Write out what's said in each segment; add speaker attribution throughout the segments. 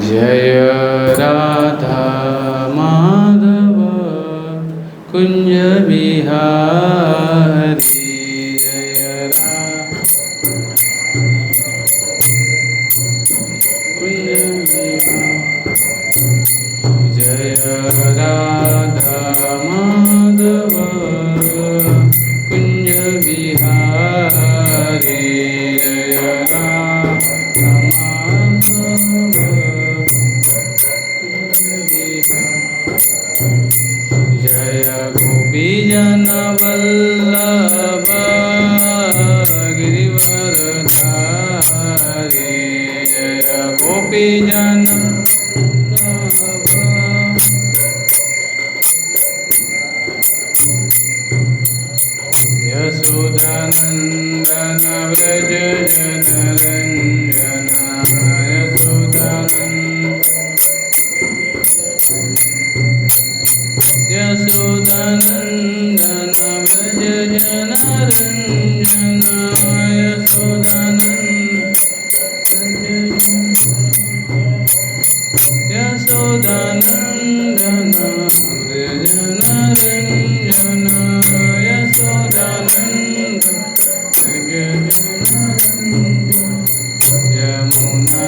Speaker 1: जय राधा माधव कुंज बिहारी जय कुंज बिहारी जय राधा माधव कुंज बिहारी जय राधा माधव जय गोपी जन वल्लभ गिरिवरधारी जय गोपी जन यशोदानंदन व्रज जनरंजन यशोदानंदन व्रज जनरंजन यशोदानंदन व्रज जनरंजन यशोदानंद व्रज जनरंजन यमुना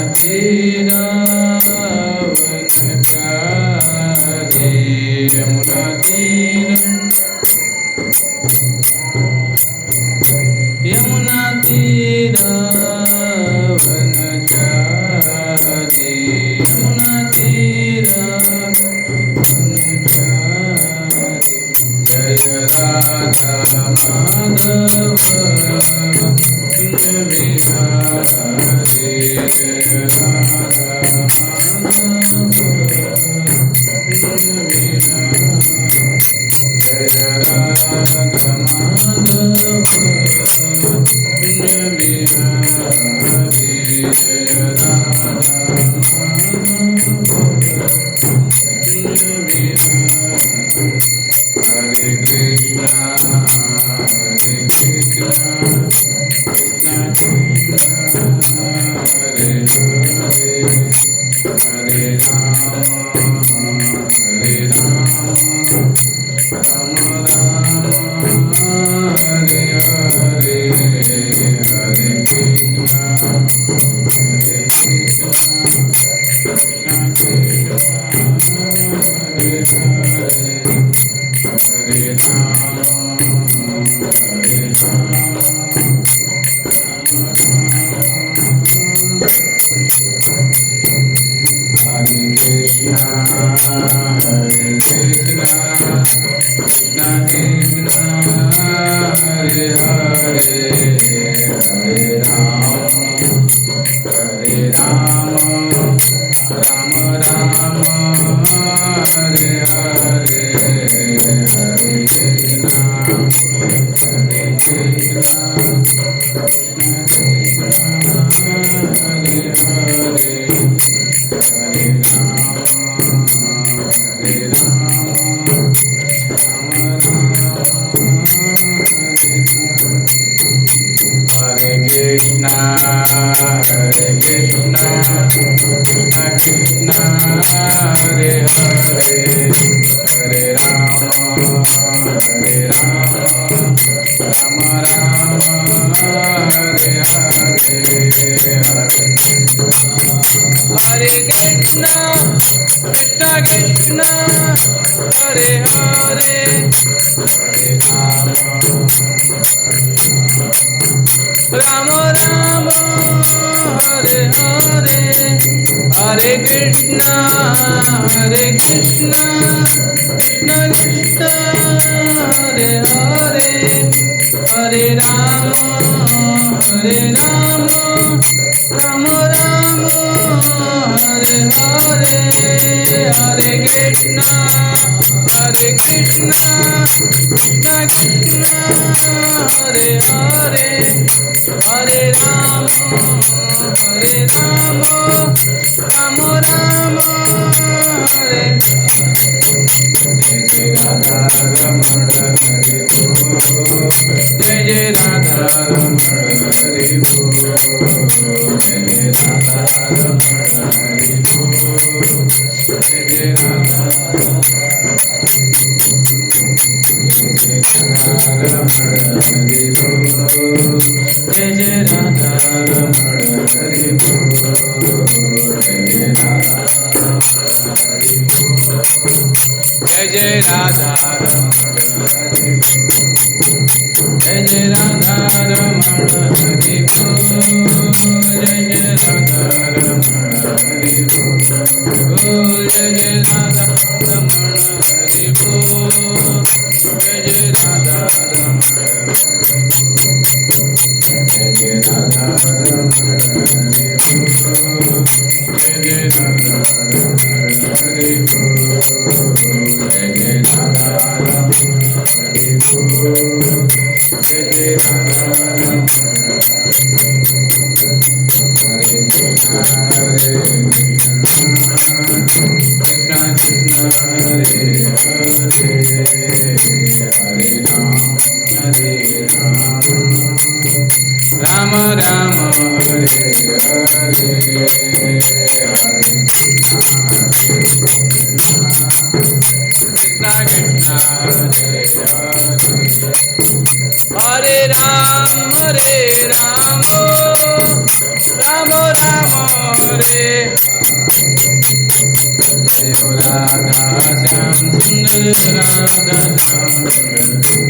Speaker 1: तीरावनचारी यमुना तीरावनचारी यमुना तीरावनचारी जय राधा माधव कुंज बिहारी जय राधा माधव कुंज बिहारी जय राधा माधव कुंज बिहारी जय राधा माधव कुंज बिहारी हरे कृष्णा कृष्णा कृष्णा हरे हरे हरे राम राम राम हरे हरे हरे कृष्णा कृष्णा कृष्णा हरे हरे हरे राम हरे कृष्णा कृष्णा कृष्णा हरे हरे हरे राम राम राम हरे हरे हरे कृष्णा कृष्णा कृष्णा हरे हरे हरे कृष्णा कृष्णा कृष्णा हरे हरे हरे राम राम राम हरे हरे हरे कृष्णा कृष्णा कृष्णा हरे हरे हरे राम राम हरे हरे हरे कृष्णा कृष्णा कृष्णा हरे हरे हरे राम राम राम हरे हरे हरे कृष्णा कृष्णा कृष्णा हरे हरे हरे राम राम हरे जय जय राधा रमण हरि बोल जय जय राधा रमण हरि बोल जय जय राधा रमण हरि बोल जय जय राधा हरि बोल जय जय राधा रमण हरि बोल जय जय राधा हरि बोल जय जय राधा रमण हरि बोल जय जय राधा रमण हरि बोल जय जय राधा रमण हरि बोल जय जय राधा रमण हरि बोल जय जय राधा रमण जय जय राधा रमण हरि बोल जय जय राधा रमण हरि बोल जय जय राधा रमण हरि बोल जय जय राधा रमण हरे कृष्ण हरे कृष्ण कृष्ण हरे हरे हरे राम राम हरे हरे हरे कृष्ण कृष्ण कृष्ण हरे हरे राम राम राम हरे जय हो राधा श्याम सुंदर राधा श्याम सुंदर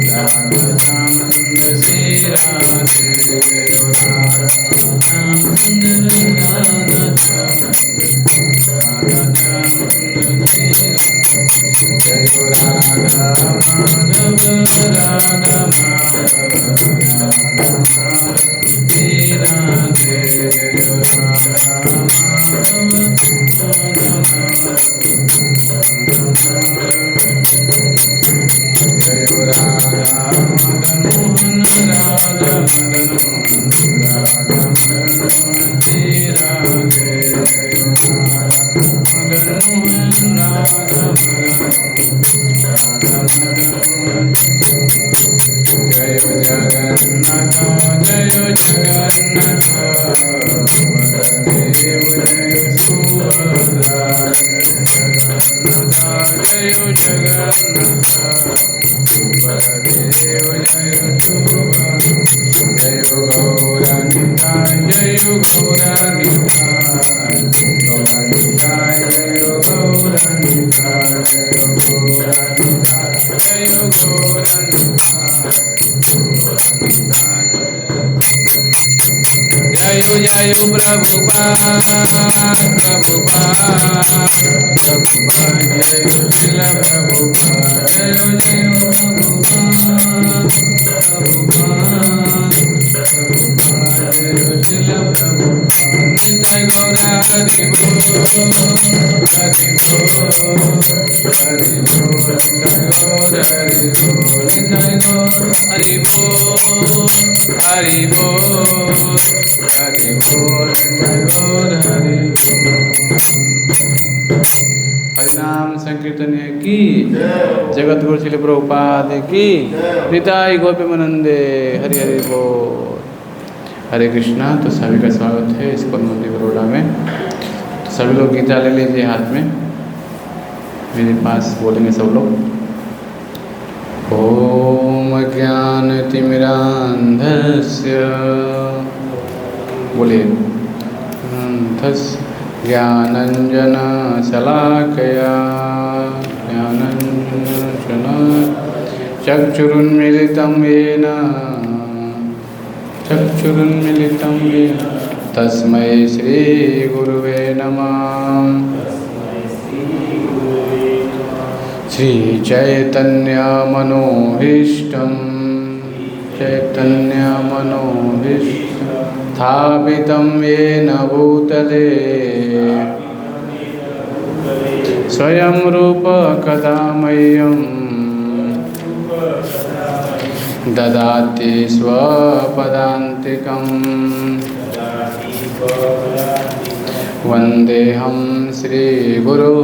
Speaker 1: राधा श्याम सुंदर श्री राधे जय हो राधा श्याम सुंदर राधा श्याम राधा श्याम सुंदर श्री जय हो राधा माधव राधा माधव श्री राधे जय हो राधा माधव जय हो राधा मदन मोहन राधा मदन मोहन राधा मदन मोहन श्री राधे जय हो राधा मदन मोहन राधा मदन राधा मदन मोहन जय हो जगन्नाथ जय हो जगन्नाथ बलदेव जय हो सुभद्रा जगन्नाथ जय हो जगन्नाथ बलदेव जय हो सुभद्रा जय हो गौरानिताय जय हो गौरानिताय गौरानिताय जय हो गौरानिताय जय हो गौरानिताय जय हो गौरानिताय जय हो प्रभुपाद प्रभुपाद प्रभुपाद जय हो श्रील प्रभुपाद जय हो प्रभुपाद प्रभुपाद प्रभुपाद जय हो श्रील प्रभुपाद निताय गौरा हरि बोल हरि बोल हरि बोल निताय गौर हरि बोल निताय गौर हरि बोल हरि बोल हरि बोल निताय गौर हरि हरिनाम संकीर्तन की जगत गुरु श्री प्रभुपाद की निताय गोपीमानंदे हरि हरि बोल। हरे कृष्णा। तो सभी का स्वागत है इस्कॉन मंदिर बड़ौदा में। तो सभी लोग गीता ले लीजिए हाथ में, मेरे पास बोलेंगे सब लोग। ओम ज्ञानतिमिरान्धस्य बोलिए ज्ञानञ्जनशलाकया ज्ञानञ्जन चक्षुरुन्मीलितं येन तस्मै श्रीगुरुवे नमः। श्रीचैतन्यमनोभीष्टं स्थापितं येन भूतले स्वयं रूप कदा मह्यं ददाति स्वपदान्तिकं वन्देऽहं श्रीगुरो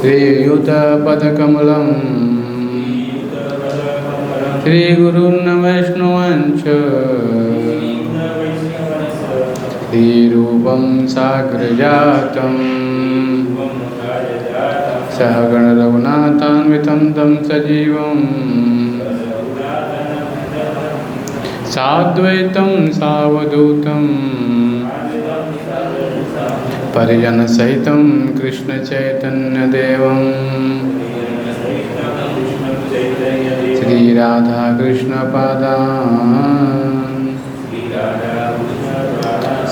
Speaker 1: श्रीयुतपदकमलं श्रीगुरून् वैष्णवांश्च धीरूपं साग्रजातं सहगण रघुनाथान्वितं तं सजीवं साद्वैतं सावधूतं परिजनसहितं कृष्णचैतन्यदेवं श्रीराधाकृष्णपादान्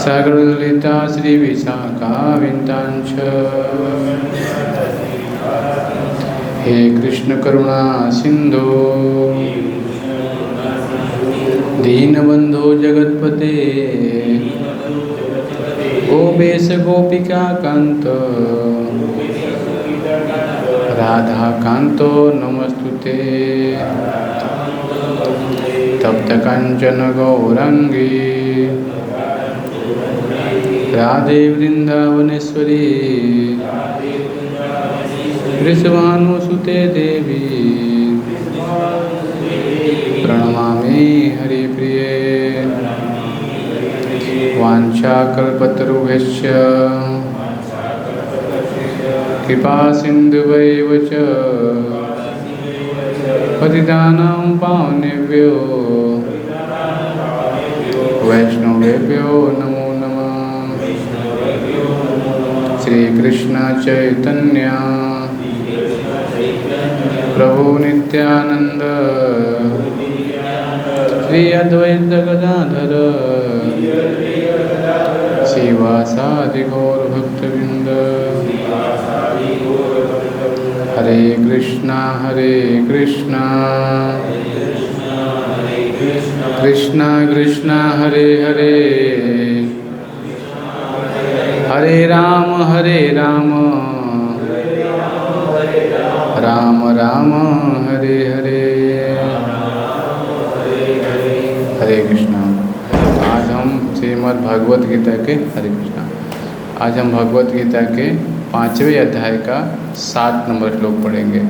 Speaker 1: सगणललिता श्रीविशाखाविन्तांश्च हे कृष्ण करुणा सिंधु दीनबंधो जगत्पते गोपेश गोपिका कांत राधा कांतो नमस्तुते तप्त कांचन गौरांगी राधे वृंदावनेश्वरी वृषभानुसुते देवी प्रणमामि हरिप्रिये वाञ्छाकल्पतरुभ्यश्च कृपासिन्धुभ्यैव च पतितानां पावनेभ्यो वैष्णवेभ्यो नमो नमः। श्रीकृष्ण चैतन्य प्रभु नित्यानंद श्री अद्वैत गदाधर श्रीवासादि गौर भक्तवृंद। हरे कृष्णा कृष्णा कृष्णा हरे हरे हरे राम राम राम हरे हरे। हरे कृष्णा। आज हम श्रीमद् भागवत गीता के हरे कृष्णा आज हम भगवत गीता के 5वें अध्याय का 7 नंबर श्लोक पढ़ेंगे।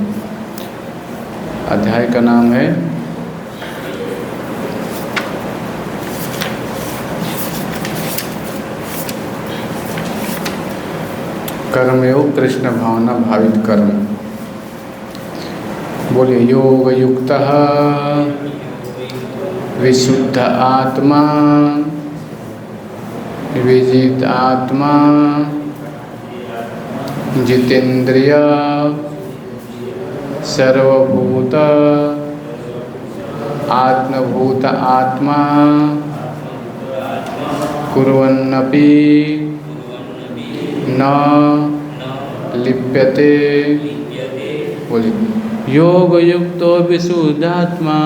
Speaker 1: अध्याय का नाम है कर्मयोग कृष्ण भावना भावित कर्म। बोलिए योग युक्त विशुद्ध आत्मा विजित आत्मा जितेंद्रिय सर्वभूत आत्मभूत आत्मा कुर्वन्नपि न लिप्यते। बोलिए योग युक्तो विशुद्धात्मा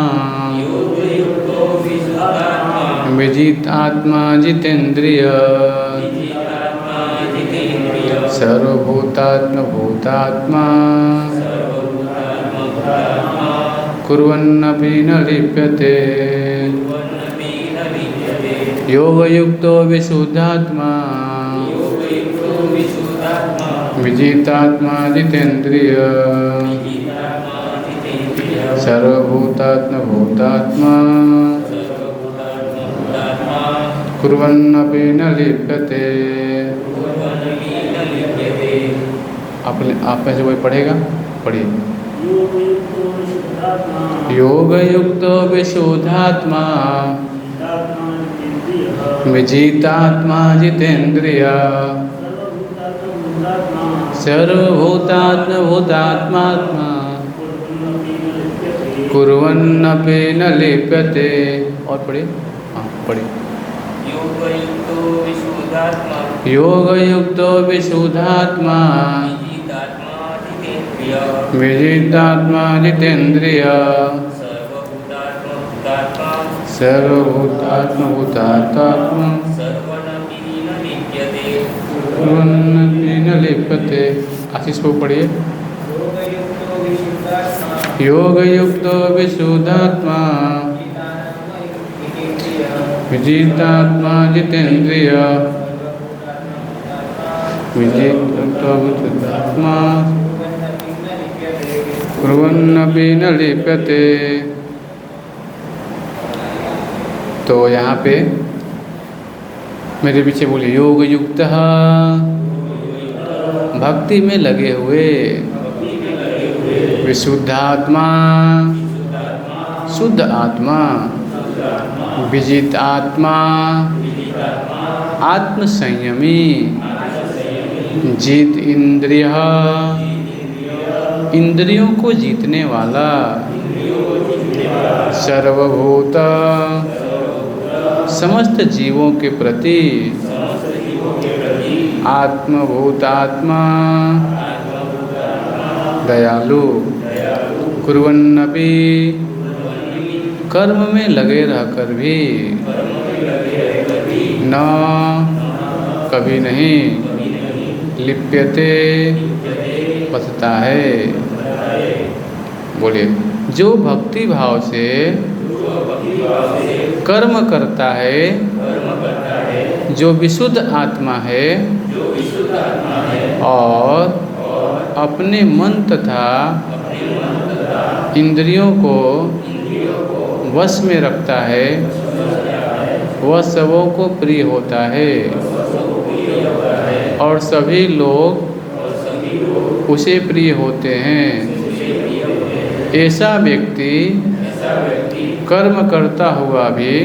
Speaker 1: विजित आत्मा जितेंद्रिय सर्वभूतात्मभूतात्मा कुर्वन्नपि न लिप्यते। योग युक्तो विशुद्धात्मा विजितात्मा जितेंद्रिय सर्वभूतात्मभूतात्मा कुर्वन्नपि न लिप्यते। आप में से कोई पढ़ेगा? पढ़िए। योग युक्तो विशुद्धात्मा विजितात्मा जितेंद्रिय सर्वभूतात्मभूतात्मा कुर्वन्नपि न लिप्यते। और पढ़िए। हाँ पढ़िए। योग युक्तो विशुद्धात्मा विजितात्मा जितेंद्रिय सर्वभूतात्मभूतात्मा कुर्वन्नपि न लिप्यते। आशीष को पढ़िए। योग युक्तो विशुद्धात्मा विजितात्मा जितेंद्रिय विजितात्मा कुर्वन्नपि न लिप्यते। तो यहाँ पे मेरे पीछे बोलिए, योग युक्त भक्ति में लगे हुए, विशुद्धात्मा शुद्ध आत्मा, विजित आत्मा आत्म संयमी, जीत इंद्रिय इंद्रियों को जीतने वाला, सर्वभूत समस्त जीवों के प्रति, आत्मभूतात्मा दयालु, कुर्वन्नपि कर्म में लगे रहकर भी, न कभी नहीं, लिप्यते बचता है। बोलिए, जो भक्ति भाव से कर्म करता है, जो विशुद्ध आत्मा है और अपने मन तथा इंद्रियों को वश में रखता है, वह सबों को प्रिय होता है और सभी लोग उसे प्रिय होते हैं। ऐसा व्यक्ति कर्म करता हुआ भी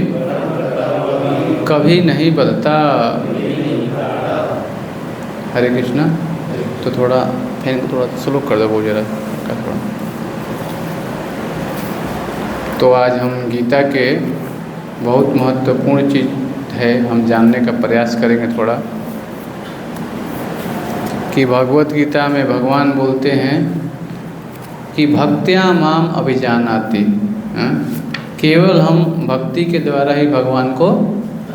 Speaker 1: कभी नहीं बदलता। हरे कृष्णा। तो थोड़ा फैन को थोड़ा स्लो कर दो, बहुत ज़रा थोड़ा। तो आज हम गीता के बहुत महत्वपूर्ण चीज़ है, हम जानने का प्रयास करेंगे थोड़ा, कि भगवत गीता में भगवान बोलते हैं कि भक्त्या माम अभिजानाति, केवल हम भक्ति के द्वारा ही भगवान को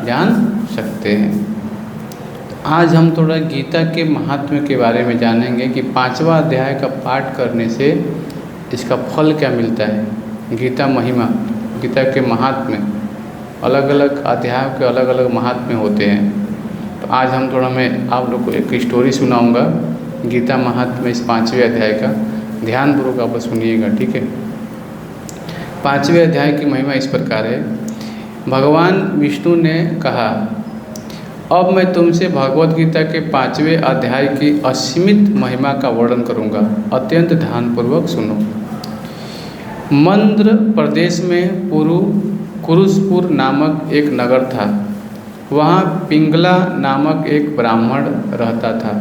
Speaker 1: जान सकते हैं। आज हम थोड़ा गीता के महात्म्य के बारे में जानेंगे कि 5वां अध्याय का पाठ करने से इसका फल क्या मिलता है। गीता महिमा, गीता के महात्म्य, अलग अलग अध्याय के अलग अलग महात्म्य होते हैं। तो आज हम थोड़ा, मैं आप लोग को एक स्टोरी सुनाऊंगा गीता महात्म्य इस 5वें अध्याय का, ध्यानपूर्वक आप सुनिएगा, ठीक है। 5वें अध्याय की महिमा इस प्रकार है। भगवान विष्णु ने कहा, अब मैं तुमसे भगवत गीता के 5वें अध्याय की असीमित महिमा का वर्णन करूंगा, अत्यंत ध्यानपूर्वक सुनो। मंद्र प्रदेश में कुरुसपुर नामक एक नगर था। वहाँ पिंगला नामक एक ब्राह्मण रहता था।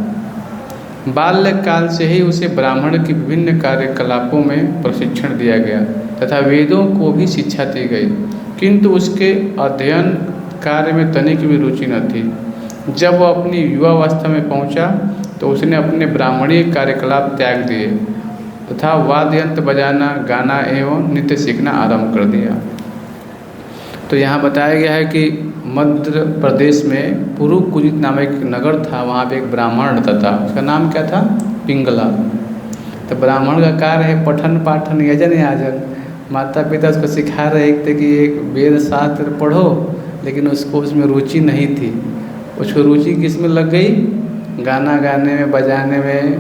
Speaker 1: बाल्यकाल से ही उसे ब्राह्मण की विभिन्न कार्यकलापों में प्रशिक्षण दिया गया तथा वेदों को भी शिक्षा दी गई, किंतु उसके अध्ययन कार्य में तनिक भी रुचि न थी। जब वह अपनी युवावस्था में पहुंचा तो उसने अपने ब्राह्मणीय कार्यकलाप त्याग दिए तथा वाद्य यंत्र बजाना, गाना एवं नृत्य सीखना आरंभ कर दिया। तो यहाँ बताया गया है कि मध्य प्रदेश में पुरुकुजित नामक एक नगर था, वहाँ पे एक ब्राह्मण रहता था, उसका नाम क्या था? पिंगला। तो ब्राह्मण का कार्य है पठन पाठन यजन याजन। माता पिता उसको सिखा रहे थे कि एक वेद शास्त्र पढ़ो, लेकिन उसको उसमें रुचि नहीं थी। उसको रुचि किस में लग गई? गाना गाने में, बजाने में।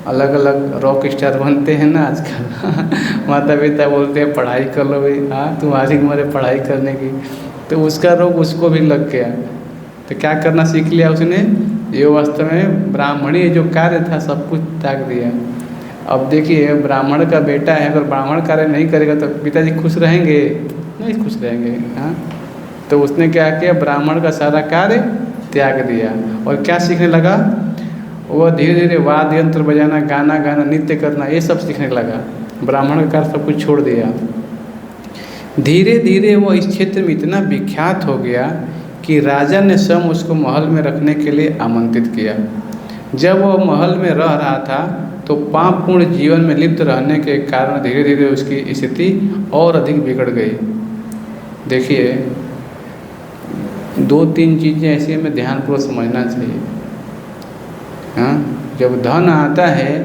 Speaker 1: अलग अलग रॉक स्टार बनते हैं ना आजकल। माता पिता बोलते हैं पढ़ाई कर लो भाई, तुम्हारी उम्र है पढ़ाई करने की। तो उसका रोग उसको भी लग गया। तो क्या करना सीख लिया उसने? ये वास्तव में ब्राह्मणी जो कार्य था सब कुछ त्याग दिया। अब देखिए, ब्राह्मण का बेटा है, अगर ब्राह्मण कार्य नहीं करेगा तो पिताजी खुश रहेंगे? नहीं खुश रहेंगे। तो उसने क्या किया? ब्राह्मण का सारा कार्य त्याग दिया और क्या सीखने लगा? वह धीरे धीरे वाद्य यंत्र बजाना, गाना गाना, नृत्य करना, ये सब सीखने लगा। ब्राह्मण का कार्य सब कुछ छोड़ दिया। धीरे धीरे वह इस क्षेत्र में इतना विख्यात हो गया कि राजा ने स्वयं उसको महल में रखने के लिए आमंत्रित किया। जब वह महल में रह रहा था तो पापपूर्ण जीवन में लिप्त रहने के कारण धीरे धीरे उसकी स्थिति और अधिक बिगड़ गई। देखिए, 2-3 चीज़ें ऐसी हमें ध्यानपूर्वक समझना चाहिए। जब धन आता है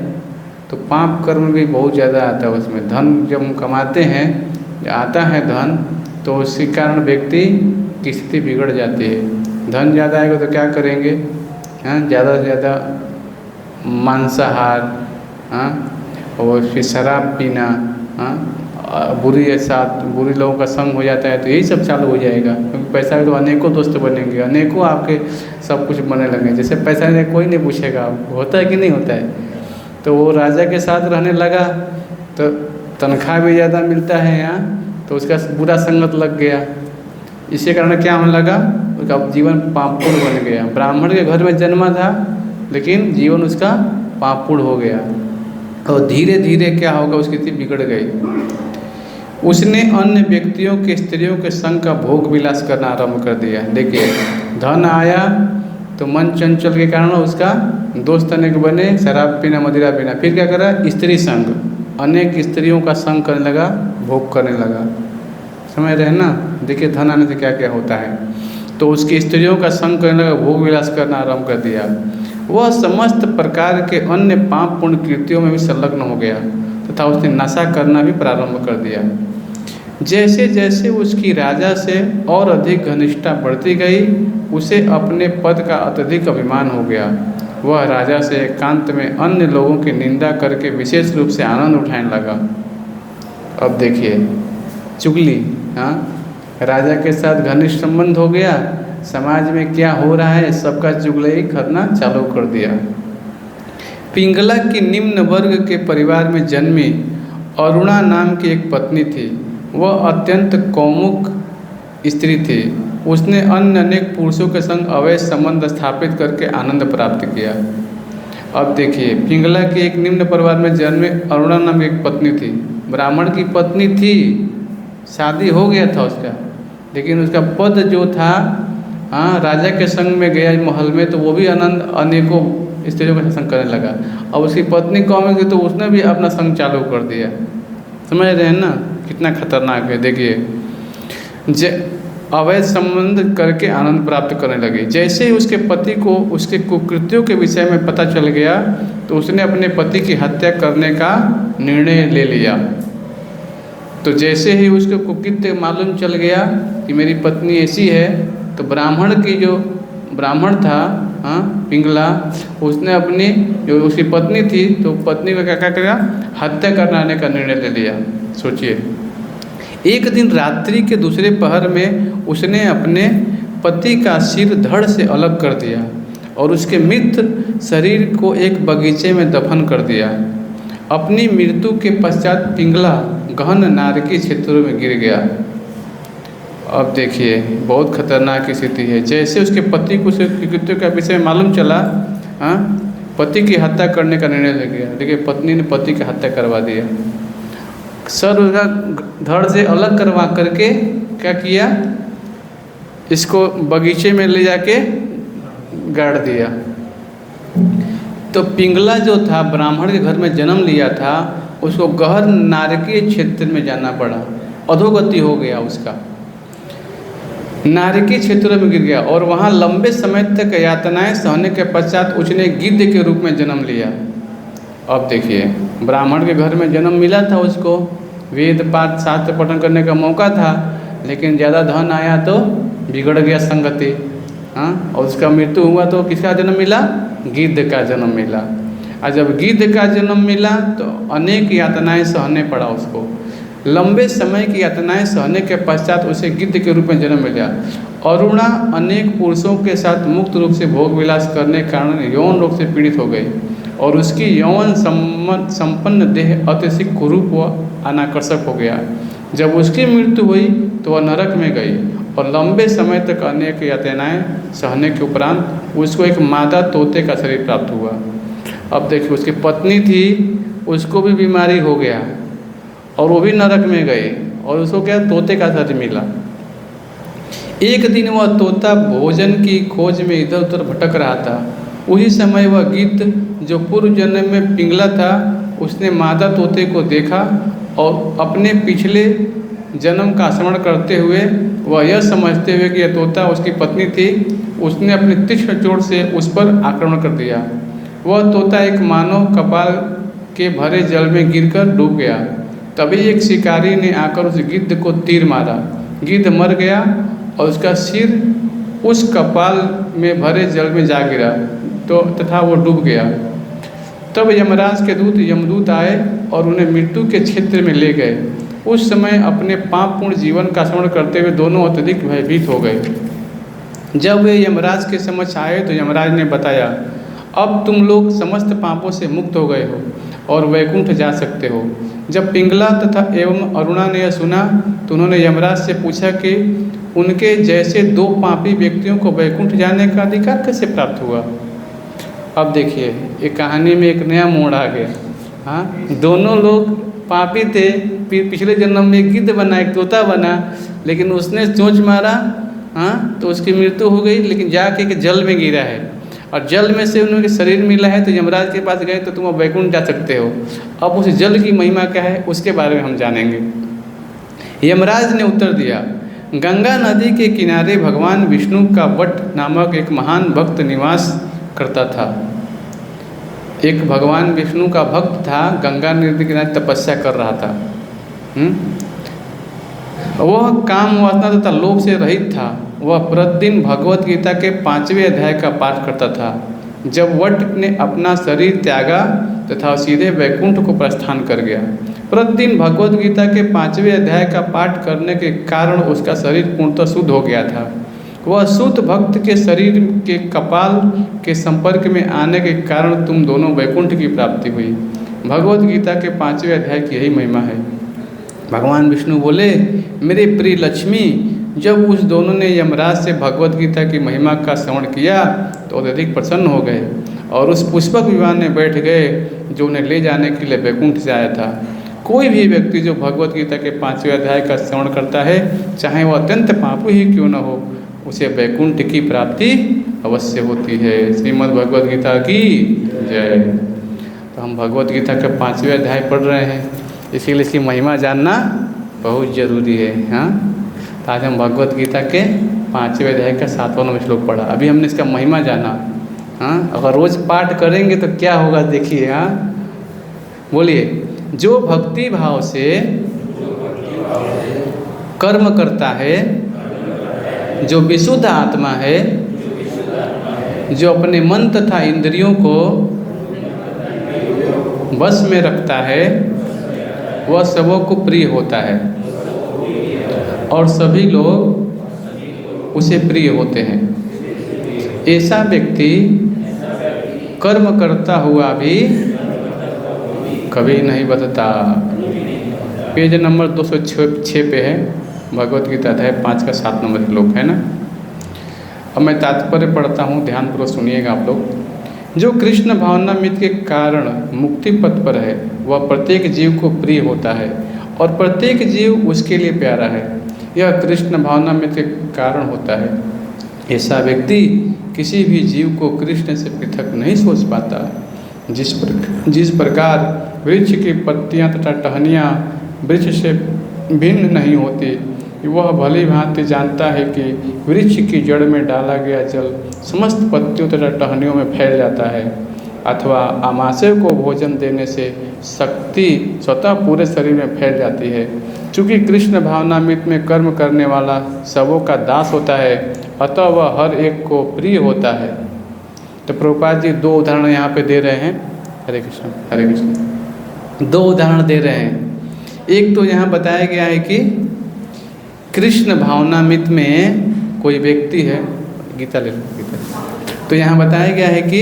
Speaker 1: तो पाप कर्म भी बहुत ज़्यादा आता है उसमें। धन जब हम कमाते हैं, आता है धन, तो उसी कारण व्यक्ति की स्थिति बिगड़ जाती है। धन ज़्यादा आएगा तो क्या करेंगे? ज़्यादा से ज़्यादा मांसाहार, और फिर शराब पीना, बुरी साथ बुरी लोगों का संग हो जाता है तो यही सब चालू हो जाएगा, क्योंकि पैसा है तो अनेकों दोस्त बनेंगे, अनेकों आपके सब कुछ बनने लगेंगे। जैसे पैसा नहीं कोई नहीं पूछेगा आपको, होता है कि नहीं होता है। तो वो राजा के साथ रहने लगा तो तनख्वाह भी ज़्यादा मिलता है यहाँ, तो उसका बुरा संगत लग गया। इसी कारण क्या होने लगा, उसका जीवन पापपूर्ण बन गया। ब्राह्मण के घर में जन्मा था लेकिन जीवन उसका पापपूर्ण हो गया और धीरे धीरे क्या होगा, उसकी स्थिति बिगड़ गई। उसने अन्य व्यक्तियों के स्त्रियों के संग का भोग विलास करना आरंभ कर दिया। देखिए धन आया तो मन चंचल के कारण उसका दोस्त अनेक बने, शराब पीना मदिरा पीना। फिर क्या करा, स्त्री संग, अनेक स्त्रियों का संग करने लगा, भोग करने लगा। समझ रहे हैं ना। देखिए धन आने से क्या क्या होता है। तो उसकी स्त्रियों का संग करने लगा, भोग विलास करना आरंभ कर दिया। वह समस्त प्रकार के अन्य पापपूर्ण कृत्यों में भी संलग्न हो गया तथा उसने नशा करना भी प्रारंभ कर दिया। जैसे जैसे उसकी राजा से और अधिक घनिष्ठता बढ़ती गई, उसे अपने पद का अत्यधिक अभिमान हो गया। वह राजा से एकांत में अन्य लोगों की निंदा करके विशेष रूप से आनंद उठाने लगा। अब देखिए चुगली, हाँ, राजा के साथ घनिष्ठ संबंध हो गया, समाज में क्या हो रहा है सबका चुगली करना चालू कर दिया। पिंगला की निम्न वर्ग के परिवार में जन्मी अरुणा नाम की एक पत्नी थी। वह अत्यंत कौमुक स्त्री थी। उसने अन्य अनेक पुरुषों के संग अवैध संबंध स्थापित करके आनंद प्राप्त किया। अब देखिए पिंगला के एक निम्न परिवार में जन्मे अरुणा नाम की एक पत्नी थी। ब्राह्मण की पत्नी थी, शादी हो गया था उसका, लेकिन उसका पद जो था, हाँ, राजा के संग में गया महल में, तो वो भी आनंद अनेकों स्त्रियों का संग करने लगा। अब उसकी पत्नी कौन थी तो उसने भी अपना संग चालू कर दिया। समझ रहे हैं ना कितना खतरनाक है। देखिए अवैध संबंध करके आनंद प्राप्त करने लगी। जैसे ही उसके पति को उसके कुकृत्यों के विषय में पता चल गया तो उसने अपने पति की हत्या करने का निर्णय ले लिया। तो जैसे ही उसके कुकृत्य मालूम चल गया कि मेरी पत्नी ऐसी है, तो ब्राह्मण की जो ब्राह्मण था, हाँ, पिंगला, उसने अपनी जो उसकी पत्नी थी तो पत्नी को क्या क्या किया, हत्या करने का निर्णय ले लिया। सोचिए एक दिन रात्रि के दूसरे पहर में उसने अपने पति का सिर धड़ से अलग कर दिया और उसके मृत शरीर को एक बगीचे में दफन कर दिया। अपनी मृत्यु के पश्चात पिंगला गहन नारकी क्षेत्रों में गिर गया। अब देखिए बहुत खतरनाक स्थिति है। जैसे उसके पति को उसके कृत्यों का विषय मालूम चला, हाँ, पति की हत्या करने का निर्णय ले गया। देखिए पत्नी ने पति की हत्या करवा दिया। सर उसका धड़ से अलग करवा करके क्या किया, इसको बगीचे में ले जाके गाड़ दिया। तो पिंगला जो था ब्राह्मण के घर में जन्म लिया था, उसको गहन नारकीय क्षेत्र में जाना पड़ा, अधोगति हो गया उसका, नारकीय क्षेत्र में गिर गया और वहाँ लंबे समय तक यातनाएं सहने के पश्चात उसने गिद्ध के रूप में जन्म लिया। अब देखिए ब्राह्मण के घर में जन्म मिला था उसको, वेद पाठ शास्त्र पठन करने का मौका था, लेकिन ज़्यादा धन आया तो बिगड़ गया संगति, हाँ, और उसका मृत्यु हुआ तो किसका जन्म मिला, गिद्ध का जन्म मिला। और जब गिद्ध का जन्म मिला तो अनेक यातनाएं सहने पड़ा उसको। लंबे समय की यातनाएं सहने के पश्चात उसे गिद्ध के रूप में जन्म मिला। अरुणा अनेक पुरुषों के साथ मुक्त रूप से भोग विलास करने के कारण यौन रोग से पीड़ित हो गई और उसकी यौन संपन्न देह अत्यधिक कुरूप व अनाकर्षक हो गया। जब उसकी मृत्यु हुई तो वह नरक में गई और लंबे समय तक अनेक यातनाएं सहने के उपरांत उसको एक मादा तोते का शरीर प्राप्त हुआ। अब देखिए उसकी पत्नी थी, उसको भी बीमारी हो गया और वो भी नरक में गए और उसको क्या, तोते का शरीर मिला। एक दिन वह तोता भोजन की खोज में इधर उधर भटक रहा था। उसी समय वह गिद्ध जो पूर्व जन्म में पिंगला था, उसने मादा तोते को देखा और अपने पिछले जन्म का स्मरण करते हुए वह यह समझते हुए कि यह तोता उसकी पत्नी थी, उसने अपने तीक्ष्ण चोट से उस पर आक्रमण कर दिया। वह तोता एक मानव कपाल के भरे जल में गिरकर डूब गया। तभी एक शिकारी ने आकर उस गिद्ध को तीर मारा। गिद्ध मर गया और उसका सिर उस कपाल में भरे जल में जा गिरा तो तथा वो डूब गया। तब यमराज के दूत यमदूत आए और उन्हें मृत्यु के क्षेत्र में ले गए। उस समय अपने पापपूर्ण जीवन का स्मरण करते हुए दोनों अत्यधिक भयभीत हो गए। जब वे यमराज के समक्ष आए तो यमराज ने बताया, अब तुम लोग समस्त पापों से मुक्त हो गए हो और वैकुंठ जा सकते हो। जब पिंगला तथा एवं अरुणा ने यह सुना तो उन्होंने यमराज से पूछा कि उनके जैसे दो पापी व्यक्तियों को वैकुंठ जाने का अधिकार कैसे प्राप्त हुआ। अब देखिए, ये कहानी में एक नया मोड़ आ गया। हाँ, दोनों लोग पापी थे, फिर पिछले जन्म में एक गिद्ध बना, एक तोता बना, लेकिन उसने चोंच मारा, हाँ, तो उसकी मृत्यु हो गई, लेकिन जाके के जल में गिरा है और जल में से उनके शरीर मिला है, तो यमराज के पास गए तो तुम अब वैकुंठ जा सकते हो। अब उस जल की महिमा क्या है उसके बारे में हम जानेंगे। यमराज ने उत्तर दिया, गंगा नदी के किनारे भगवान विष्णु का वट नामक एक महान भक्त निवास करता था। एक भगवान विष्णु का भक्त था, गंगा नदी के किनारे तपस्या कर रहा था। वह काम वासना तथा लोभ से रहित था। वह प्रतिदिन भगवत गीता के 5वें अध्याय का पाठ करता था। जब वट ने अपना शरीर त्यागा तथा सीधे वैकुंठ को प्रस्थान कर गया। प्रतिदिन भगवत गीता के 5वें अध्याय का पाठ करने के कारण उसका शरीर पूर्णतः शुद्ध हो गया था। वह शुद्ध भक्त के शरीर के कपाल के संपर्क में आने के कारण तुम दोनों वैकुंठ की प्राप्ति हुई। भगवत गीता के 5वें अध्याय की यही महिमा है। भगवान विष्णु बोले, मेरे प्रिय लक्ष्मी, जब उस दोनों ने यमराज से भगवत गीता की महिमा का श्रवण किया तो अत्यधिक प्रसन्न हो गए और उस पुष्पक विमान में बैठ गए जो उन्हें ले जाने के लिए वैकुंठ से आया था। कोई भी व्यक्ति जो भगवत गीता के 5वें अध्याय का श्रवण करता है, चाहे वह अत्यंत पापी ही क्यों न हो, उसे वैकुंठ की प्राप्ति अवश्य होती है। श्रीमद् भगवत गीता की जय। तो हम भगवत गीता के 5वें अध्याय पढ़ रहे हैं, इसीलिए इसकी महिमा जानना बहुत ज़रूरी है। हाँ, तो आज हम भगवत गीता के 5वें अध्याय का 7वां नंबर श्लोक पढ़ा। अभी हमने इसका महिमा जाना। हाँ, अगर रोज़ पाठ करेंगे तो क्या होगा देखिए। हाँ, बोलिए, जो भक्ति भाव से कर्म करता है, जो विशुद्ध आत्मा है, जो अपने मन तथा इंद्रियों को वश में रखता है, वह सबों को प्रिय होता है और सभी लोग उसे प्रिय होते हैं। ऐसा व्यक्ति कर्म करता हुआ भी कभी नहीं बदलता। पेज नंबर 206 पे है, भगवत गीता अध्याय 5 का 7 नंबर श्लोक है ना। अब मैं तात्पर्य पढ़ता हूँ, ध्यानपूर्वक सुनिएगा आप लोग। जो कृष्ण भावनामृत के कारण मुक्ति पथ पर है, वह प्रत्येक जीव को प्रिय होता है और प्रत्येक जीव उसके लिए प्यारा है। यह कृष्ण भावनामृत के कारण होता है। ऐसा व्यक्ति किसी भी जीव को कृष्ण से पृथक नहीं सोच पाता। जिस प्रकार वृक्ष की पत्तियाँ तथा टहनियाँ वृक्ष से भिन्न नहीं होती, वह भली भांति जानता है कि वृक्ष की जड़ में डाला गया जल समस्त पत्तियों तथा टहनियों में फैल जाता है, अथवा आमाशय को भोजन देने से शक्ति स्वतः पूरे शरीर में फैल जाती है। चूँकि कृष्ण भावनामृत में कर्म करने वाला सबों का दास होता है, अतः वह हर एक को प्रिय होता है। तो प्रभुपाद जी 2 उदाहरण यहाँ पे दे रहे हैं। हरे कृष्ण हरे कृष्ण। 2 उदाहरण दे रहे हैं। एक तो यहाँ बताया गया है कि कृष्ण भावनामृत में कोई व्यक्ति है, गीता ले लो गीता। तो यहाँ बताया गया है कि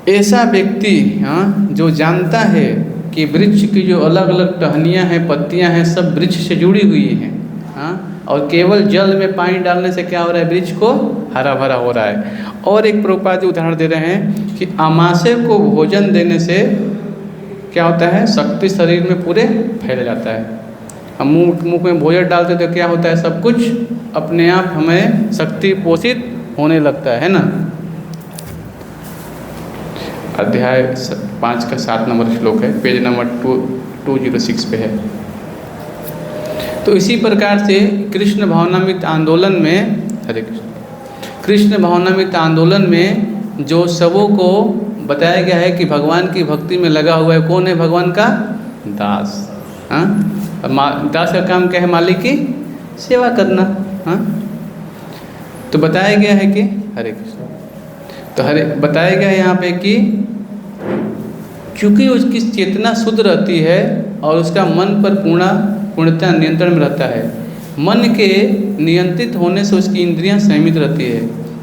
Speaker 1: ऐसा व्यक्ति, हाँ, जो जानता है कि वृक्ष की जो अलग अलग टहनियाँ हैं, पत्तियाँ हैं, सब वृक्ष से जुड़ी हुई हैं, हाँ, और केवल जल में पानी डालने से क्या हो रहा है, वृक्ष को हरा भरा हो रहा है। और एक प्रभुपाद जी उदाहरण दे रहे हैं कि आमाशय को भोजन देने से क्या होता है, शक्ति शरीर में पूरे फैल जाता है। हम मुँह में भोजन डालते तो क्या होता है, सब कुछ अपने आप हमें शक्ति पोषित होने लगता है ना। अध्याय 5 का 7 नंबर श्लोक है, पेज नंबर 206 पे है। तो इसी प्रकार से कृष्ण भावनामृत आंदोलन में, हरे कृष्ण, कृष्ण भावनामृत आंदोलन में जो सबों को बताया गया है कि भगवान की भक्ति में लगा हुआ है, कौन है, भगवान का दास। हाँ, दास का काम क्या है, मालिक की सेवा करना। हाँ, तो बताया गया है कि हरे कृष्ण, तो हरे बताया गया है यहाँ पे कि क्योंकि उसकी चेतना शुद्ध रहती है और उसका मन पर पूर्णतः नियंत्रण में रहता है। मन के नियंत्रित होने से उसकी इंद्रियां संयमित रहती है।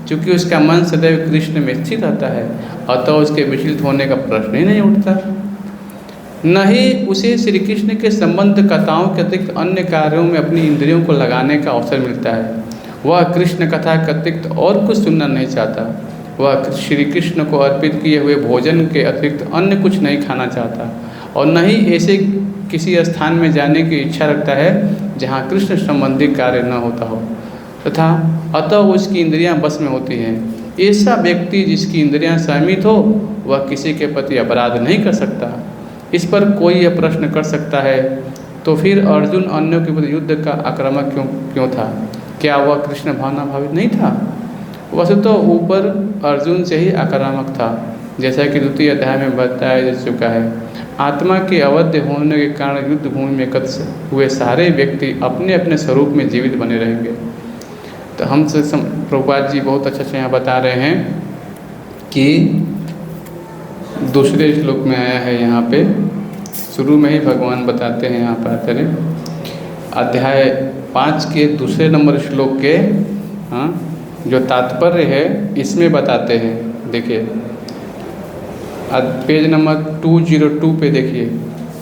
Speaker 1: क्योंकि उसका मन सदैव कृष्ण में स्थित रहता है, अतः उसके विचलित होने का प्रश्न ही नहीं उठता। न ही उसे श्री कृष्ण के संबंध कथाओं के अतिरिक्त अन्य कार्यों में अपनी इंद्रियों को लगाने का अवसर मिलता है। वह कृष्ण कथा के अतिरिक्त और कुछ सुनना नहीं चाहता। वह श्री कृष्ण को अर्पित किए हुए भोजन के अतिरिक्त अन्य कुछ नहीं खाना चाहता और न ही ऐसे किसी स्थान में जाने की इच्छा रखता है जहाँ कृष्ण संबंधी कार्य न होता हो तथा अतः उसकी इंद्रियां बस में होती हैं। ऐसा व्यक्ति जिसकी इंद्रियां संयमित हो वह किसी के प्रति अपराध नहीं कर सकता। इस पर कोई यह प्रश्न कर सकता है, तो फिर अर्जुन अन्यों के प्रति युद्ध का आक्रामक क्यों था? क्या वह कृष्ण भावना भावित नहीं था? वस्तुतः तो ऊपर अर्जुन से ही आक्रामक था, जैसा कि द्वितीय अध्याय में बताया जा चुका है। आत्मा के अवध्य होने के कारण युद्ध भूमि में एकत्र हुए सारे व्यक्ति अपने अपने स्वरूप में जीवित बने रहेंगे। तो हमसे प्रभुपाद जी बहुत अच्छा से यहाँ बता रहे हैं कि दूसरे श्लोक में आया है। यहाँ पे शुरू में ही भगवान बताते हैं, यहाँ पर आते रहे अध्याय 5 के दूसरे नंबर श्लोक के जो तात्पर्य है इसमें बताते हैं। देखिए पेज नंबर 202 पे देखिए,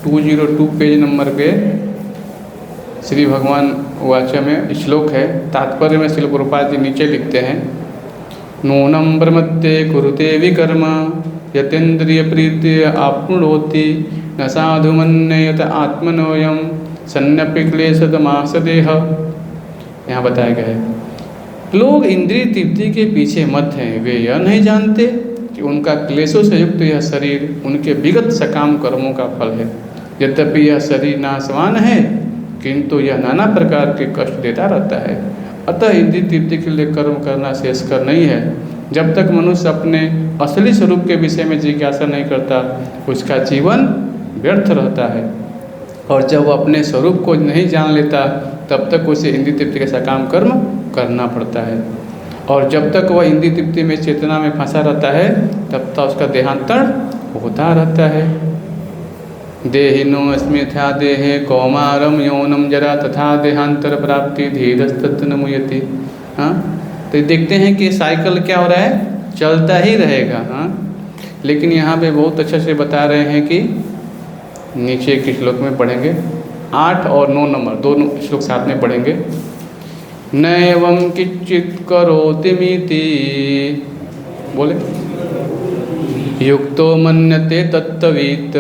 Speaker 1: 202 पेज नंबर पे श्री भगवान वाचा में श्लोक है। तात्पर्य में श्री प्रभुपाद जी नीचे लिखते हैं, नूनं ब्रह्मत्ते कुरुते विकर्म यतेन्द्रिय प्रीति आप्नुरोति न साधु मन्येत आत्मनोयम सन्नपि क्लेशदमास देह। यहाँ बताया गया है लोग इंद्रिय तृप्ति के पीछे मत हैं। वे यह नहीं जानते कि उनका क्लेशों से युक्त यह शरीर उनके विगत सकाम कर्मों का फल है। यद्यपि यह शरीर नाशवान है किंतु यह नाना प्रकार के कष्ट देता रहता है। अतः इंद्रिय तृप्ति के लिए कर्म करना श्रेयस्कर नहीं है। जब तक मनुष्य अपने असली स्वरूप के विषय में जिज्ञासा नहीं करता उसका जीवन व्यर्थ रहता है, और जब वह अपने स्वरूप को नहीं जान लेता तब तक उसे इंद्रिय तृप्ति के सकाम कर्म करना पड़ता है। और जब तक वह इंद्रिय तृप्ति में चेतना में फंसा रहता है तब तक उसका देहांतर होता रहता है। देहिनो अस्मिथा देहे कौमारम यौनम जरा तथा देहांतर प्राप्ति धीरस्तत्र न मुयति। हाँ, तो देखते हैं कि साइकिल क्या हो रहा है, चलता ही रहेगा। हाँ, लेकिन यहाँ पे बहुत अच्छे से बता रहे हैं कि नीचे के श्लोक में पढ़ेंगे 8 और 9 नंबर दोनों श्लोक साथ में पढ़ेंगे। नैवं किंचित् करोतिमिति बोले युक्तो मन्यते तत्त्ववित्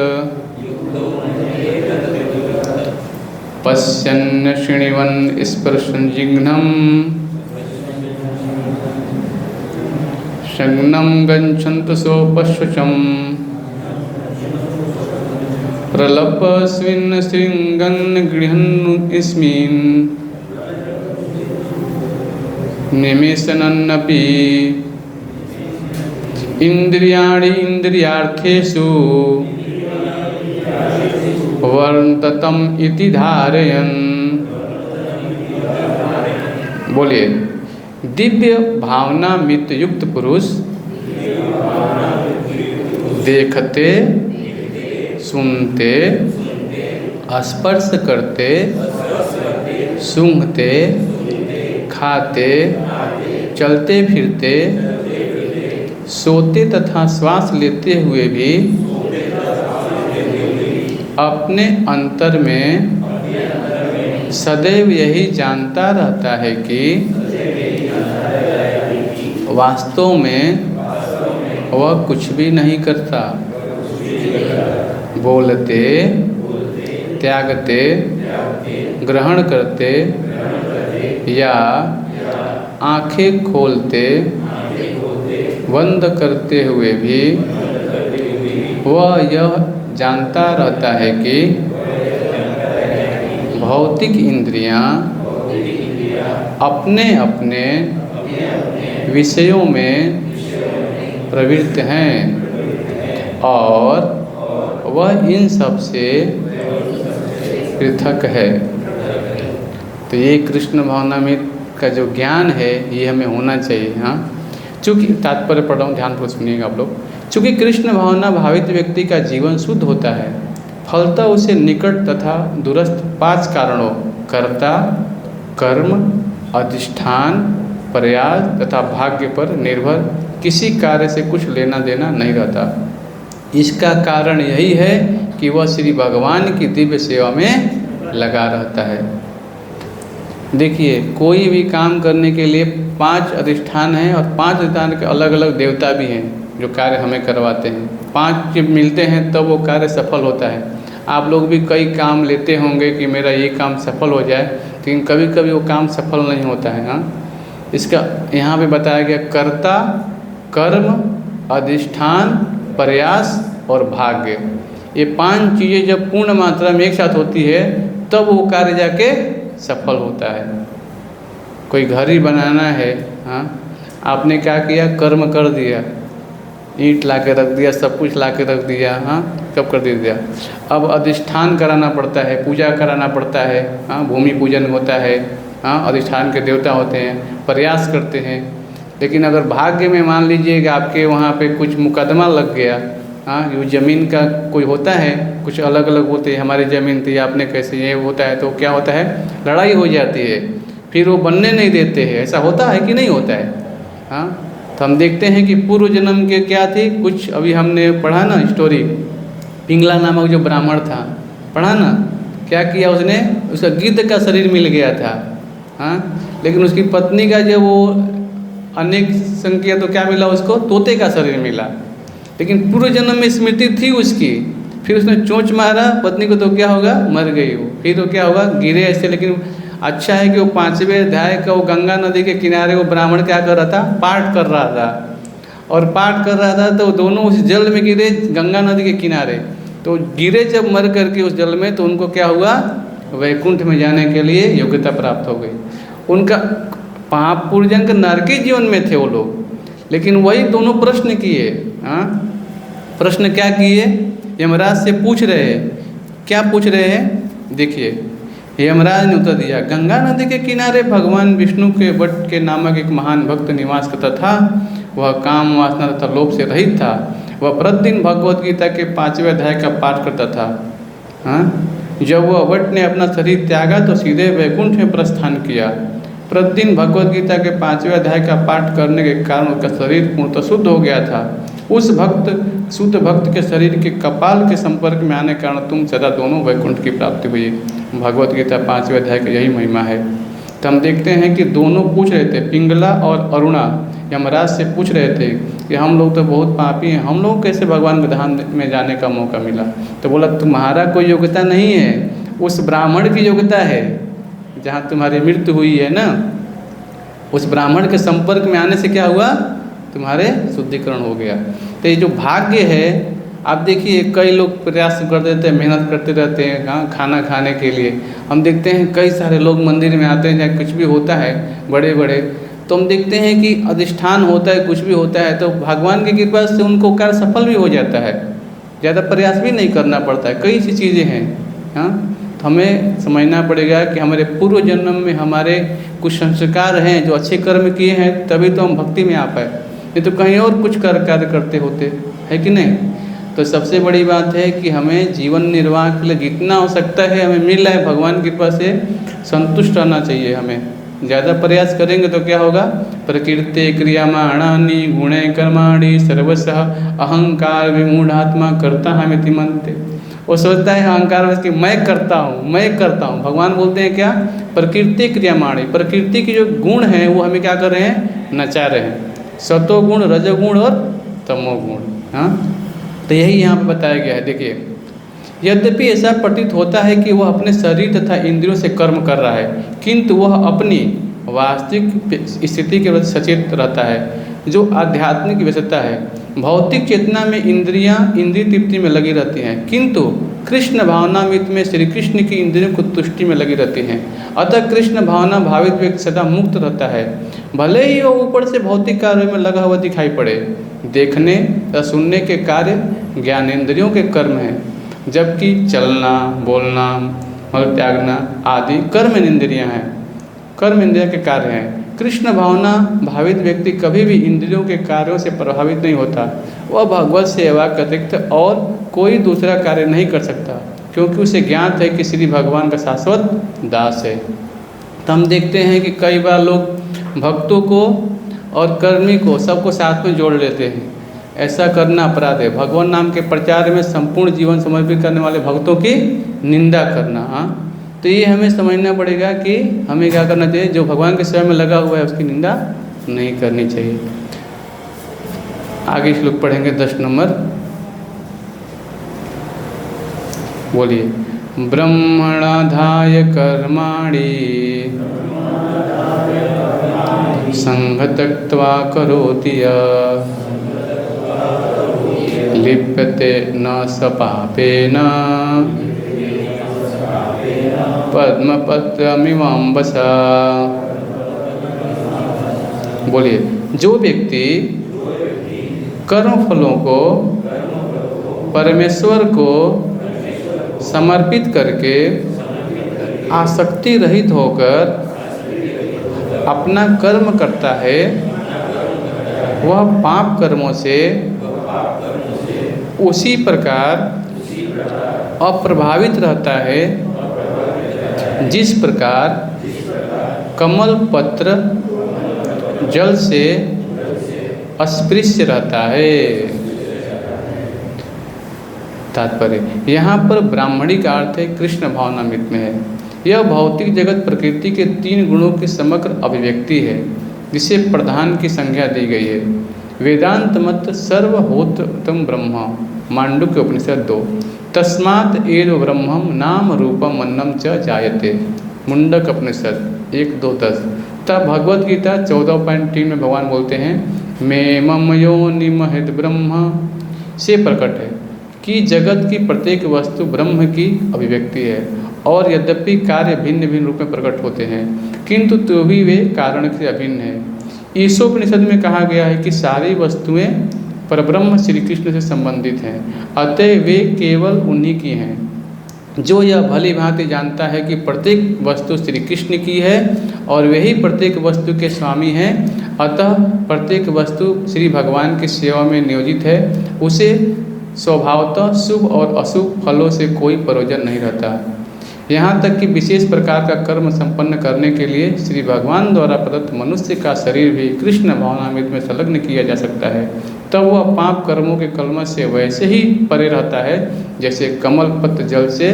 Speaker 1: पश्यन् शृण्वन् स्पर्शन् जिघ्नं शग्नं गच्छन्तु सोपश्वचम् प्रलपस्मिन् शृङ्गन् गृहन् अस्मिन् निमेषनन्नपि इन्द्रियाणि इन्द्रियार्थेषु वर्ततम इति धारयन्। बोलिए, दिव्य भावना मित युक्त पुरुष देखते सुनते स्पर्श करते सूंघते खाते चलते फिरते सोते तथा श्वास लेते हुए भी अपने अंतर में सदैव यही जानता रहता है कि वास्तव में वह कुछ भी नहीं करता। बोलते त्यागते ग्रहण करते या आंखें खोलते बंद करते हुए भी वह यह जानता रहता है कि भौतिक इंद्रियां अपने अपने विषयों में प्रवृत्त हैं और वह इन सब से पृथक है। तो ये कृष्ण भावनामृत का जो ज्ञान है ये हमें होना चाहिए। हाँ, चूँकि तात्पर्य पढ़ रहा हूँ, ध्यानपूर्वक सुनिएगा आप लोग। चूँकि कृष्ण भावना भावित व्यक्ति का जीवन शुद्ध होता है, फलतः उसे निकट तथा दूरस्थ 5 कारणों कर्ता, कर्म, अधिष्ठान, प्रयास तथा भाग्य पर निर्भर किसी कार्य से कुछ लेना देना नहीं रहता। इसका कारण यही है कि वह श्री भगवान की दिव्य सेवा में लगा रहता है। देखिए, कोई भी काम करने के लिए 5 अधिष्ठान हैं और 5 अधिष्ठान के अलग अलग देवता भी हैं जो कार्य हमें करवाते हैं। 5 जब मिलते हैं तब वो कार्य सफल होता है। आप लोग भी कई काम लेते होंगे कि मेरा ये काम सफल हो जाए, लेकिन कभी कभी वो काम सफल नहीं होता है। हाँ, इसका यहाँ पे बताया गया कर्ता, कर्म, अधिष्ठान, प्रयास और भाग्य, ये 5 चीज़ें जब पूर्ण मात्रा में एक साथ होती है तब वो कार्य जाके सफल होता है। कोई घर ही बनाना है, हाँ, आपने क्या किया, कर्म कर दिया, ईंट ला के रख दिया, सब कुछ ला के रख दिया, हाँ, कब कर दिया। अब अधिष्ठान कराना पड़ता है, पूजा कराना पड़ता है, हाँ, भूमि पूजन होता है, हाँ, अधिष्ठान के देवता होते हैं, प्रयास करते हैं। लेकिन अगर भाग्य में मान लीजिए कि आपके वहाँ पे कुछ मुकदमा लग गया, हाँ, ये ज़मीन का कोई होता है, कुछ अलग अलग होते हैं, हमारी ज़मीन थी, आपने कैसे, ये होता है, तो क्या होता है, लड़ाई हो जाती है, फिर वो बनने नहीं देते हैं। ऐसा होता है कि नहीं होता है? हाँ, तो हम देखते हैं कि पूर्व जन्म के क्या थे, कुछ अभी हमने पढ़ा ना स्टोरी, पिंगला नामक जो ब्राह्मण था, पढ़ा ना, क्या किया उसने, उसका गिद्ध का शरीर मिल गया था, हाँ, लेकिन उसकी पत्नी का जब वो अनेक संख्या तो क्या मिला उसको, तोते का शरीर मिला। लेकिन पूर्व जन्म में स्मृति थी उसकी, फिर उसने चोंच मारा पत्नी को, तो क्या होगा, मर गई वो, फिर तो क्या होगा, गिरे ऐसे। लेकिन अच्छा है कि वो 5वें अध्याय का वो गंगा नदी के किनारे वो ब्राह्मण क्या कर रहा था, पाठ कर रहा था, और पाठ कर रहा था तो दोनों उस जल में गिरे, गंगा नदी के किनारे। तो गिरे जब मर करके उस जल में, तो उनको क्या हुआ, वैकुंठ में जाने के लिए योग्यता प्राप्त हो गई। उनका पूर्व जन्म के नरकी जीवन में थे वो लोग, लेकिन वही दोनों प्रश्न किए। हाँ, प्रश्न क्या किए, यमराज से पूछ रहे हैं, क्या पूछ रहे हैं, देखिए, यमराज ने उत्तर दिया, गंगा नदी के किनारे भगवान विष्णु के वट के नामक एक महान भक्त निवास करता था। वह काम वासना तथा लोभ से रहित था। वह प्रतिदिन भगवत गीता के 5वें अध्याय का पाठ करता था। हाँ, जब वह वट ने अपना शरीर त्यागा तो सीधे वैकुंठ में प्रस्थान किया। प्रतिदिन भगवत गीता के 5वें अध्याय का पाठ करने के कारण उसका शरीर पूर्णतः शुद्ध हो गया था। उस शुद्ध भक्त के शरीर के कपाल के संपर्क में आने के कारण तुम सदा दोनों वैकुंठ की प्राप्ति हुई। भगवत गीता 5वें अध्याय का यही महिमा है। तो हम देखते हैं कि दोनों पूछ रहे थे, पिंगला और अरुणा यमराज से पूछ रहे थे कि हम लोग तो बहुत पापी हैं, हम लोग कैसे भगवान के धाम में जाने का मौका मिला। तो बोला, तुम्हारा कोई योग्यता नहीं है, उस ब्राह्मण की योग्यता है, जहाँ तुम्हारी मृत्यु हुई है ना, उस ब्राह्मण के संपर्क में आने से क्या हुआ, तुम्हारे शुद्धिकरण हो गया। तो ये जो भाग्य है, आप देखिए कई लोग प्रयास कर देते हैं, मेहनत करते रहते हैं, हाँ, खाना खाने के लिए। हम देखते हैं कई सारे लोग मंदिर में आते हैं, चाहे कुछ भी होता है बड़े बड़े, तो हम देखते हैं कि अधिष्ठान होता है, कुछ भी होता है, तो भगवान की कृपा से उनको कार्य सफल भी हो जाता है, ज़्यादा प्रयास भी नहीं करना पड़ता है। कई सी चीज़ें हैं। हाँ, तो हमें समझना पड़ेगा कि हमारे पूर्व जन्म में हमारे कुछ संस्कार हैं, जो अच्छे कर्म किए हैं, तभी तो हम भक्ति में आ पाए, नहीं तो कहीं और कुछ कार्य करते होते, है कि नहीं। तो सबसे बड़ी बात है कि हमें जीवन निर्वाह के लिए जितना हो सकता है हमें मिल रहा है, भगवान की कृपा से संतुष्ट रहना चाहिए। हमें ज़्यादा प्रयास करेंगे तो क्या होगा, प्रकृति क्रियमाणानि गुणे कर्माणि सर्वशः अहंकार विमूढ़ात्मा करता हमिति मनते। वो सोचता है अहंकार में कि मैं करता हूँ, मैं करता हूँ। भगवान बोलते हैं क्या, प्रकृति क्रियमाणी, प्रकृति के जो गुण हैं वो हमें क्या कर रहे हैं, नचा रहे हैं, सतोगुण, रजोगुण और तमोगुण। हाँ, तो यही यहाँ पे बताया गया है। देखिए, यद्यपि ऐसा प्रतीत होता है कि वह अपने शरीर तथा इंद्रियों से कर्म कर रहा है, किंतु वह अपनी वास्तविक स्थिति के प्रति सचेत रहता है, जो आध्यात्मिक व्यस्तता है। भौतिक चेतना में इंद्रियां इंद्रिय तृप्ति में लगी रहती हैं, किंतु कृष्ण भावनामृत में श्री कृष्ण की इंद्रियों को तुष्टि में लगी रहती हैं। अतः कृष्ण भावना भावित व्यक्ति सदा मुक्त रहता है, भले ही वो ऊपर से भौतिक कार्यों में लगा हुआ दिखाई पड़े। देखने या सुनने के कार्य ज्ञानेंद्रियों के कर्म हैं, जबकि चलना, बोलना, मल त्यागना आदि कर्म इंद्रियां हैं, कर्म इंद्रियों के कार्य हैं। कृष्ण भावना भावित व्यक्ति कभी भी इंद्रियों के कार्यों से प्रभावित नहीं होता। वह भगवत सेवा के अतिरिक्त और कोई दूसरा कार्य नहीं कर सकता, क्योंकि उसे ज्ञात है कि श्री भगवान का शाश्वत दास है। तो हम देखते हैं कि कई बार लोग भक्तों को और कर्मी को सबको साथ में जोड़ लेते हैं। ऐसा करना अपराध है। भगवान नाम के प्रचार में संपूर्ण जीवन समर्पित करने वाले भक्तों की निंदा करना, हाँ, तो ये हमें समझना पड़ेगा कि हमें क्या करना चाहिए। जो भगवान के सेवा में लगा हुआ है उसकी निंदा नहीं करनी चाहिए। आगे श्लोक पढ़ेंगे 10 नंबर। बोलिए। ब्रह्मणाधाय कर्माणि संगत्यक्त्वा करोति यः लिप्यते न स पापेन पद्मपत्रमिवाम्बसा। बोलिए। जो व्यक्ति कर्म फलों को परमेश्वर को समर्पित करके आसक्ति रहित होकर अपना कर्म करता है, वह पाप कर्मों से उसी प्रकार अप्रभावित रहता है जिस प्रकार कमल पत्र जल से अस्पृश्य रहता है। तात्पर्य, यहाँ पर ब्राह्मणी का अर्थ है कृष्ण भावनामृत में है। यह भौतिक जगत प्रकृति के 3 गुणों की समग्र अभिव्यक्ति है, जिसे प्रधान की संज्ञा दी गई है। वेदांत मत सर्वहोत्रम ब्रह्म, मांडुक्य उपनिषद 2। तस्मात् एव ब्रह्मम नाम रूपम अन्नम च जायते, मुंडक उपनिषद 1-2-10। तब भगवद गीता 14.3 में भगवान बोलते हैं, मे मम योनिमहित ब्रह्म से प्रकट है कि जगत की प्रत्येक वस्तु ब्रह्म की अभिव्यक्ति है, और यद्यपि कार्य भिन्न भिन्न रूप में प्रकट होते हैं, किंतु तो भी वे कारण से अभिन्न है। ईशोपनिषद में कहा गया है कि सारी वस्तुएं परब्रह्म श्री कृष्ण से संबंधित हैं, अतः वे केवल उन्हीं की हैं। जो यह भली भांति जानता है कि प्रत्येक वस्तु श्री कृष्ण की है और वही प्रत्येक वस्तु के स्वामी हैं, अतः प्रत्येक वस्तु श्री भगवान की सेवा में नियोजित है, उसे स्वभावतः शुभ और अशुभ फलों से कोई प्रयोजन नहीं रहता। यहाँ तक कि विशेष प्रकार का कर्म संपन्न करने के लिए श्री भगवान द्वारा प्रदत्त मनुष्य का शरीर भी कृष्ण भावनामृत में संलग्न किया जा सकता है, तब वह पाप कर्मों के कलमश से वैसे ही परे रहता है जैसे कमल पत्र जल से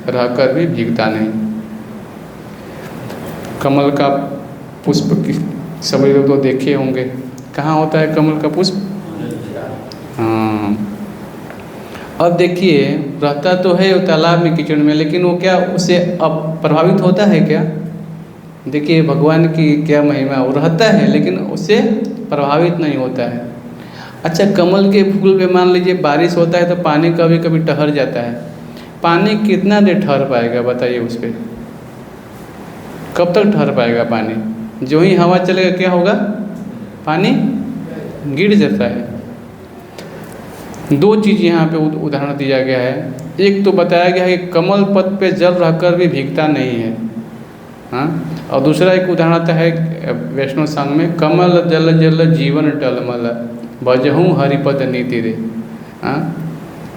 Speaker 1: रहकर भी भीगता नहीं। कमल का पुष्प की सभी लोग तो देखे होंगे, कहाँ होता है कमल का पुष्प? हाँ, अब देखिए रहता तो है वो तालाब में कीचड़ में, लेकिन वो क्या उससे अब प्रभावित होता है क्या? देखिए भगवान की क्या महिमा, वो रहता है लेकिन उससे प्रभावित नहीं होता है। अच्छा, कमल के फूल पे मान लीजिए बारिश होता है तो पानी कभी कभी ठहर जाता है, पानी कितना देर ठहर पाएगा बताइए उस पर? कब तक ठहर पाएगा पानी? जो ही हवा चलेगा क्या होगा? पानी गिर जाता है। 2 चीज़ यहाँ पे उदाहरण दिया गया है। एक तो बताया गया है कि कमल पत्र पे जल रहकर भी भीगता नहीं है, हाँ, और दूसरा एक उदाहरण आता है वैष्णव संघ में, कमल जल जल जीवन टलमल भजहूँ हरिपद नीति रे, हाँ,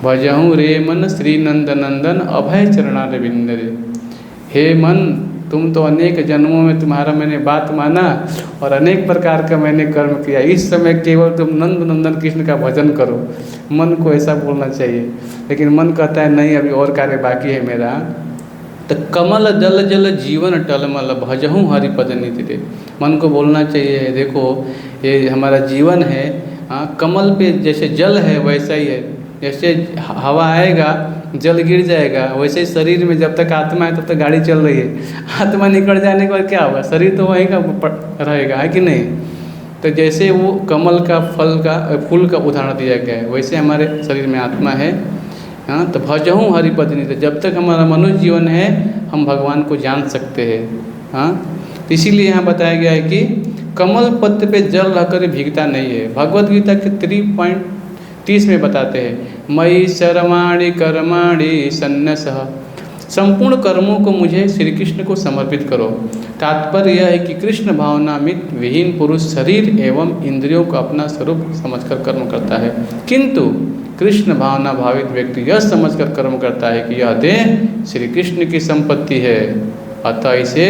Speaker 1: भजहूँ रे मन श्री नंद नंदन अभय चरणारविंद रे। हे मन, तुम तो अनेक जन्मों में तुम्हारा मैंने बात माना और अनेक प्रकार का मैंने कर्म किया, इस समय केवल तुम नंद नंदन कृष्ण का भजन करो। मन को ऐसा बोलना चाहिए, लेकिन मन कहता है नहीं अभी और कार्य बाकी है मेरा। तो कमल जल जल जीवन टलमल भजहूँ हरिपद नीति रे, मन को बोलना चाहिए देखो ये हमारा जीवन है, हाँ, कमल पे जैसे जल है वैसा ही है, जैसे हवा आएगा जल गिर जाएगा, वैसे ही शरीर में जब तक आत्मा है तब तक गाड़ी चल रही है, आत्मा निकल जाने के बाद क्या होगा? शरीर तो वहीं का रहेगा, है कि नहीं? तो जैसे वो कमल का फूल का उदाहरण दिया गया है, वैसे हमारे शरीर में आत्मा है, हाँ। तो भजहूँ हरिपद नीति, जब तक हमारा मनुष्य जीवन है हम भगवान को जान सकते हैं, हाँ। तो इसीलिए यहाँ बताया गया है कि कमल पत्र पे जल रहकर भीगता नहीं है। भगवद गीता के 3.30 में बताते हैं, मयि सर्वाणि कर्माणि सन्न्यसः संपूर्ण कर्मों को मुझे श्री कृष्ण को समर्पित करो। तात्पर्य यह है कि कृष्ण भावनामित विहीन पुरुष शरीर एवं इंद्रियों को अपना स्वरूप समझकर कर्म करता है, किंतु कृष्ण भावना भावित व्यक्ति यह समझकर कर्म करता है कि यह देह श्री कृष्ण की संपत्ति है, अतः इसे